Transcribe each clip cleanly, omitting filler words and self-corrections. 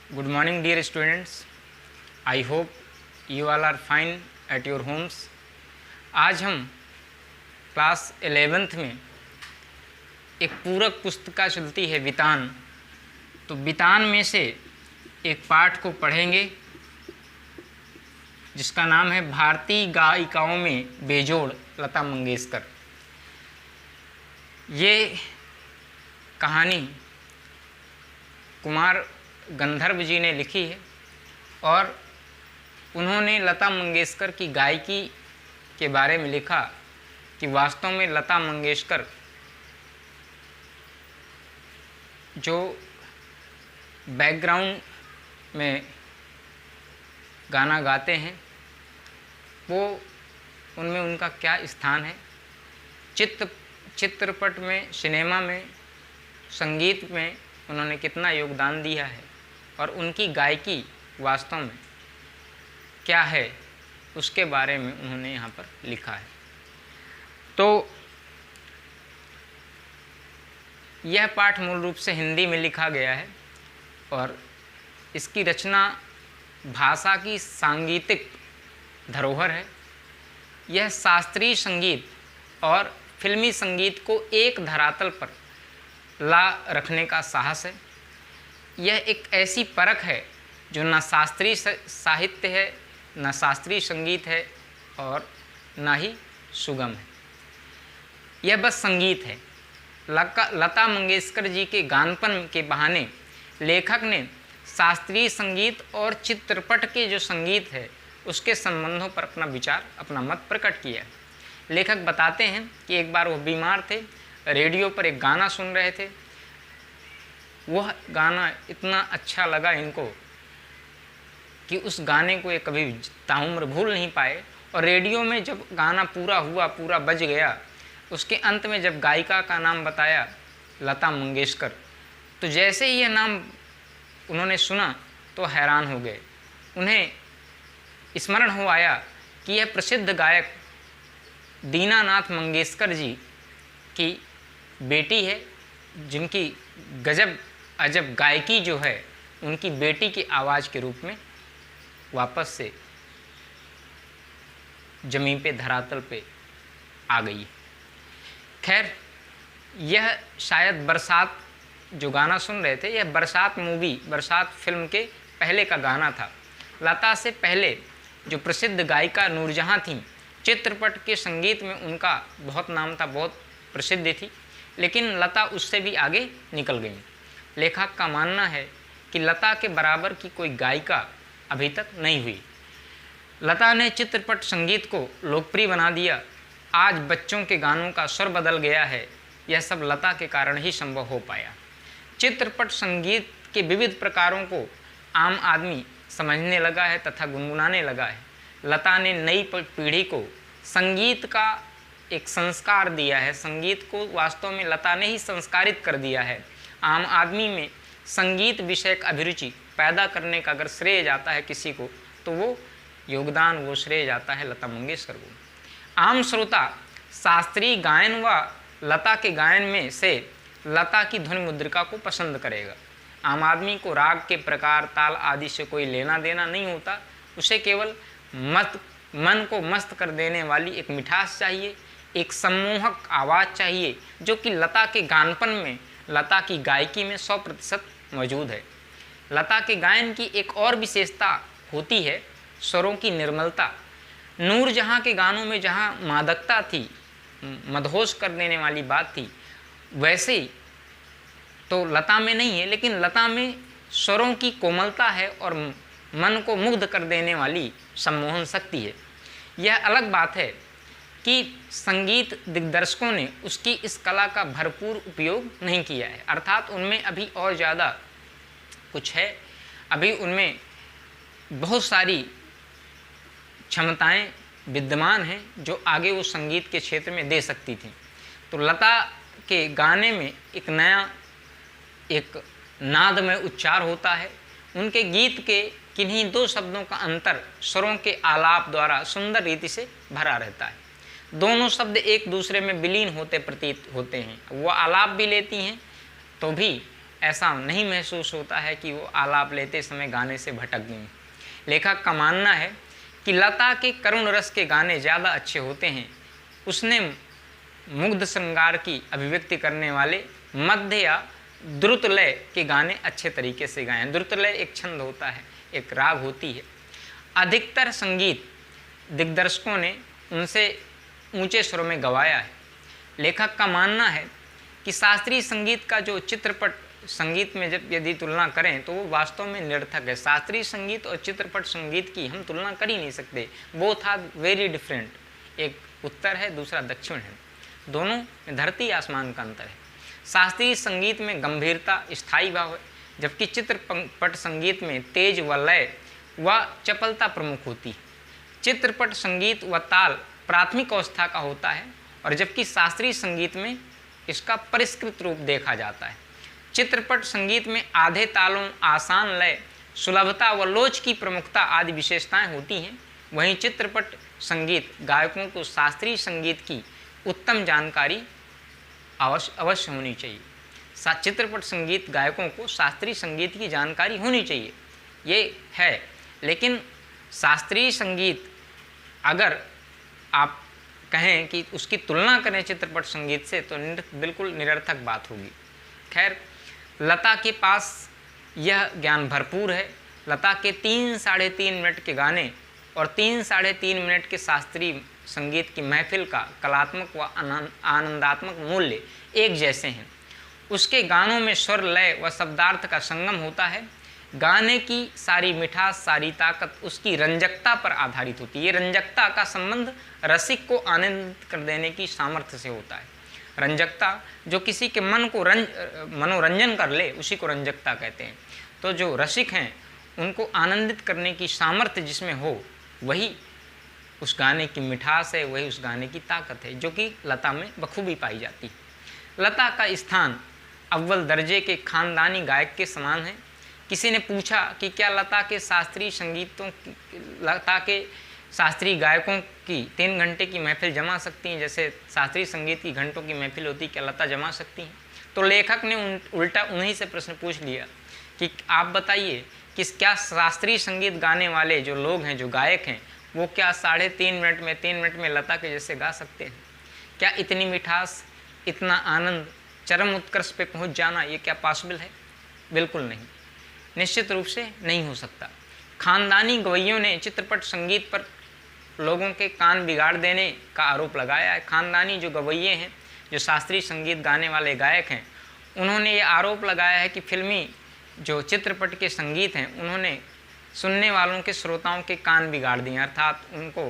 Good morning, dear students. I hope you all are fine at your homes. आज हम class 11th में एक पूरक पुस्तिका चलती है वितान, तो वितान में से एक पाठ को पढ़ेंगे जिसका नाम है भारतीय गायिकाओं में बेजोड़ लता मंगेशकर। ये कहानी कुमार गंधर्व जी ने लिखी है और उन्होंने लता मंगेशकर की गायकी के बारे में लिखा कि वास्तव में लता मंगेशकर जो बैकग्राउंड में गाना गाते हैं वो उनमें उनका क्या स्थान है, चित्रपट में, सिनेमा में, संगीत में उन्होंने कितना योगदान दिया है और उनकी गायकी वास्तव में क्या है उसके बारे में उन्होंने यहाँ पर लिखा है। तो यह पाठ मूल रूप से हिंदी में लिखा गया है और इसकी रचना भाषा की सांगीतिक धरोहर है। यह शास्त्रीय संगीत और फिल्मी संगीत को एक धरातल पर ला रखने का साहस है। यह एक ऐसी परख है जो न शास्त्रीय साहित्य है, न शास्त्रीय संगीत है और न ही सुगम है। यह बस संगीत है। लता मंगेशकर जी के गानपन के बहाने लेखक ने शास्त्रीय संगीत और चित्रपट के जो संगीत है उसके संबंधों पर अपना विचार, अपना मत प्रकट किया। लेखक बताते हैं कि एक बार वो बीमार थे, रेडियो पर एक गाना सुन रहे थे। वह गाना इतना अच्छा लगा इनको कि उस गाने को ये कभी ताउम्र भूल नहीं पाए और रेडियो में जब गाना पूरा हुआ, पूरा बज गया, उसके अंत में जब गायिका का नाम बताया लता मंगेशकर, तो जैसे ही यह नाम उन्होंने सुना तो हैरान हो गए। उन्हें स्मरण हो आया कि यह प्रसिद्ध गायक दीनानाथ मंगेशकर जी की बेटी है, जिनकी गजब अजब गायकी जो है उनकी बेटी की आवाज़ के रूप में वापस से ज़मीन पे, धरातल पे आ गई। खैर, यह शायद बरसात जो गाना सुन रहे थे, यह बरसात मूवी, बरसात फिल्म के पहले का गाना था। लता से पहले जो प्रसिद्ध गायिका नूरजहां थीं, चित्रपट के संगीत में उनका बहुत नाम था, बहुत प्रसिद्ध थी, लेकिन लता उससे भी आगे निकल गई। लेखक का मानना है कि लता के बराबर की कोई गायिका अभी तक नहीं हुई। लता ने चित्रपट संगीत को लोकप्रिय बना दिया। आज बच्चों के गानों का स्वर बदल गया है। यह सब लता के कारण ही संभव हो पाया। चित्रपट संगीत के विविध प्रकारों को आम आदमी समझने लगा है तथा गुनगुनाने लगा है। लता ने नई पीढ़ी को संगीत का एक संस्कार दिया है। संगीत को वास्तव में लता ने ही संस्कारित कर दिया है। आम आदमी में संगीत विषयक अभिरुचि पैदा करने का अगर श्रेय जाता है किसी को, तो वो योगदान, वो श्रेय जाता है लता मंगेशकर को। आम श्रोता शास्त्रीय गायन व लता के गायन में से लता की ध्वनि मुद्रिका को पसंद करेगा। आम आदमी को राग के प्रकार, ताल आदि से कोई लेना देना नहीं होता। उसे केवल मन को मस्त कर देने वाली एक मिठास चाहिए, एक सम्मोहक आवाज़ चाहिए, जो कि लता के गानपन में, लता की गायकी में 100% मौजूद है। लता के गायन की एक और विशेषता होती है स्वरों की निर्मलता। नूरजहां के गानों में जहां मादकता थी, मदहोश कर देने वाली बात थी, वैसे ही तो लता में नहीं है, लेकिन लता में स्वरों की कोमलता है और मन को मुग्ध कर देने वाली सम्मोहन शक्ति है। यह अलग बात है कि संगीत दिग्दर्शकों ने उसकी इस कला का भरपूर उपयोग नहीं किया है, अर्थात उनमें अभी और ज़्यादा कुछ है। अभी उनमें बहुत सारी क्षमताएं विद्यमान हैं जो आगे वो संगीत के क्षेत्र में दे सकती थी। तो लता के गाने में एक नया, एक नादमय उच्चार होता है। उनके गीत के किन्हीं दो शब्दों का अंतर स्वरों के आलाप द्वारा सुंदर रीति से भरा रहता है। दोनों शब्द एक दूसरे में विलीन होते प्रतीत होते हैं। वो आलाप भी लेती हैं तो भी ऐसा नहीं महसूस होता है कि वो आलाप लेते समय गाने से भटक गई। लेखक का मानना है कि लता के करुण रस के गाने ज़्यादा अच्छे होते हैं। उसने मुग्ध श्रृंगार की अभिव्यक्ति करने वाले मध्य या द्रुत लय के गाने अच्छे तरीके से गाए हैं। द्रुत लय एक छंद होता है, एक राग होती है। अधिकतर संगीत दिग्दर्शकों ने उनसे ऊंचे स्वरों में गवाया है। लेखक का मानना है कि शास्त्रीय संगीत का जो चित्रपट संगीत में जब यदि तुलना करें तो वो वास्तव में निरर्थक है। शास्त्रीय संगीत और चित्रपट संगीत की हम तुलना कर ही नहीं सकते। Both are very different. एक उत्तर है, दूसरा दक्षिण है। दोनों में धरती आसमान का अंतर है। शास्त्रीय संगीत में गंभीरता, स्थायी भाव है, जबकि चित्रपट संगीत में तेज व लय व चपलता प्रमुख होती है। चित्रपट संगीत व ताल प्राथमिक अवस्था का होता है और जबकि शास्त्रीय संगीत में इसका परिष्कृत रूप देखा जाता है। चित्रपट संगीत में आधे तालों, आसान लय, सुलभता व लोच की प्रमुखता आदि विशेषताएं होती हैं। वहीं चित्रपट संगीत गायकों को शास्त्रीय संगीत की उत्तम जानकारी अवश्य होनी चाहिए। चित्रपट संगीत गायकों को शास्त्रीय संगीत की जानकारी होनी चाहिए, ये है। लेकिन शास्त्रीय संगीत अगर आप कहें कि उसकी तुलना करें चित्रपट संगीत से तो बिल्कुल निरर्थक बात होगी। खैर, लता के पास यह ज्ञान भरपूर है। लता के 3-3.5 मिनट के गाने और 3-3.5 मिनट के शास्त्रीय संगीत की महफिल का कलात्मक व आनंदात्मक मूल्य एक जैसे हैं। उसके गानों में स्वर, लय व शब्दार्थ का संगम होता है। गाने की सारी मिठास, सारी ताकत उसकी रंजकता पर आधारित होती है। ये रंजकता का संबंध रसिक को आनंदित कर देने की सामर्थ्य से होता है। रंजकता जो किसी के मन को मनोरंजन कर ले, उसी को रंजकता कहते हैं। तो जो रसिक हैं उनको आनंदित करने की सामर्थ्य जिसमें हो, वही उस गाने की मिठास है, वही उस गाने की ताकत है, जो कि लता में बखूबी पाई जाती है। लता का स्थान अव्वल दर्जे के खानदानी गायक के समान है। किसी ने पूछा कि क्या लता के शास्त्रीय गायकों की 3 घंटे की महफिल जमा सकती हैं, जैसे शास्त्रीय संगीत की घंटों की महफिल होती, क्या लता जमा सकती हैं? तो लेखक ने उल्टा उन्हीं से प्रश्न पूछ लिया कि आप बताइए कि क्या शास्त्रीय संगीत गाने वाले जो लोग हैं, जो गायक हैं, वो क्या 3.5 मिनट में 3 मिनट में लता के जैसे गा सकते हैं? क्या इतनी मिठास, इतना आनंद, चरम उत्कर्ष पे पहुंच जाना, ये क्या पॉसिबल है? बिल्कुल नहीं, निश्चित रूप से नहीं हो सकता। खानदानी गवैयों ने चित्रपट संगीत पर लोगों के कान बिगाड़ देने का आरोप लगाया है। खानदानी जो गवैये हैं, जो शास्त्रीय संगीत गाने वाले गायक हैं, उन्होंने ये आरोप लगाया है कि फिल्मी जो चित्रपट के संगीत हैं, उन्होंने सुनने वालों के, श्रोताओं के कान बिगाड़ दिए, अर्थात उनको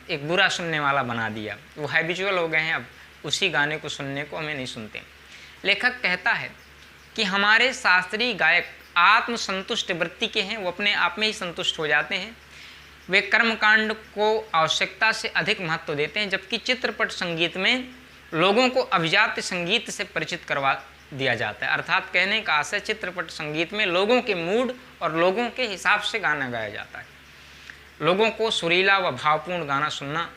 एक बुरा सुनने वाला बना दिया। वो हैबिचुअल हो गए हैं, अब उसी गाने को सुनने को हमें नहीं सुनते। लेखक कहता है कि हमारे शास्त्रीय गायक आत्मसंतुष्ट वृत्ति के हैं, वो अपने आप में ही संतुष्ट हो जाते हैं। वे कर्मकांड को आवश्यकता से अधिक महत्व देते हैं, जबकि चित्रपट संगीत में लोगों को अभिजात्य संगीत से परिचित करवा दिया जाता है। अर्थात कहने का आशय, चित्रपट संगीत में लोगों के मूड और लोगों के हिसाब से गाना गाया जाता है। लोगों को सुरीला व भावपूर्ण गाना सुनना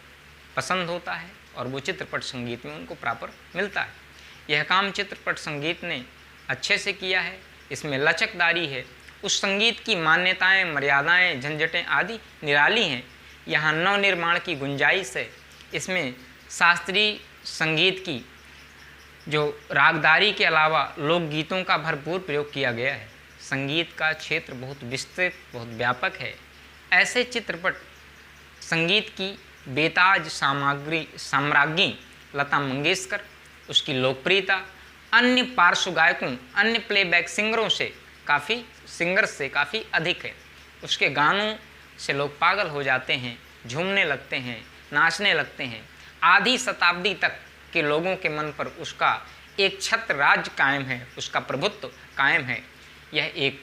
पसंद होता है और वो चित्रपट संगीत में उनको प्रॉपर मिलता है। यह काम चित्रपट संगीत ने अच्छे से किया है। इसमें लचकदारी है। उस संगीत की मान्यताएं, मर्यादाएं, झंझटें आदि निराली हैं। यहाँ नवनिर्माण की गुंजाइश है। इसमें शास्त्रीय संगीत की जो रागदारी के अलावा लोकगीतों का भरपूर प्रयोग किया गया है। संगीत का क्षेत्र बहुत विस्तृत, बहुत व्यापक है। ऐसे चित्रपट संगीत की बेताज साम्राज्ञी लता मंगेशकर, उसकी लोकप्रियता अन्य पार्श्व गायकों, अन्य प्लेबैक सिंगरों से काफ़ी अधिक है। उसके गानों से लोग पागल हो जाते हैं, झूमने लगते हैं, नाचने लगते हैं। आधी शताब्दी तक के लोगों के मन पर उसका एक छत्र राज्य कायम है, उसका प्रभुत्व कायम है। यह एक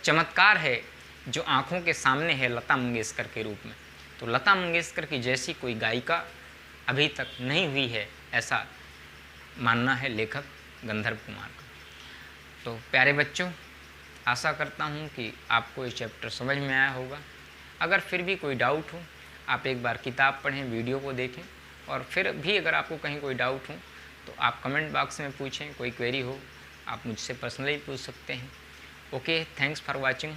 चमत्कार है जो आँखों के सामने है लता मंगेशकर के रूप में। तो लता मंगेशकर की जैसी कोई गायिका अभी तक नहीं हुई है, ऐसा मानना है लेखक गंधर्व कुमार का। तो प्यारे बच्चों, आशा करता हूँ कि आपको ये चैप्टर समझ में आया होगा। अगर फिर भी कोई डाउट हो, आप एक बार किताब पढ़ें, वीडियो को देखें, और फिर भी अगर आपको कहीं कोई डाउट हो तो आप कमेंट बॉक्स में पूछें। कोई क्वेरी हो आप मुझसे पर्सनली पूछ सकते हैं। Okay, thanks for watching.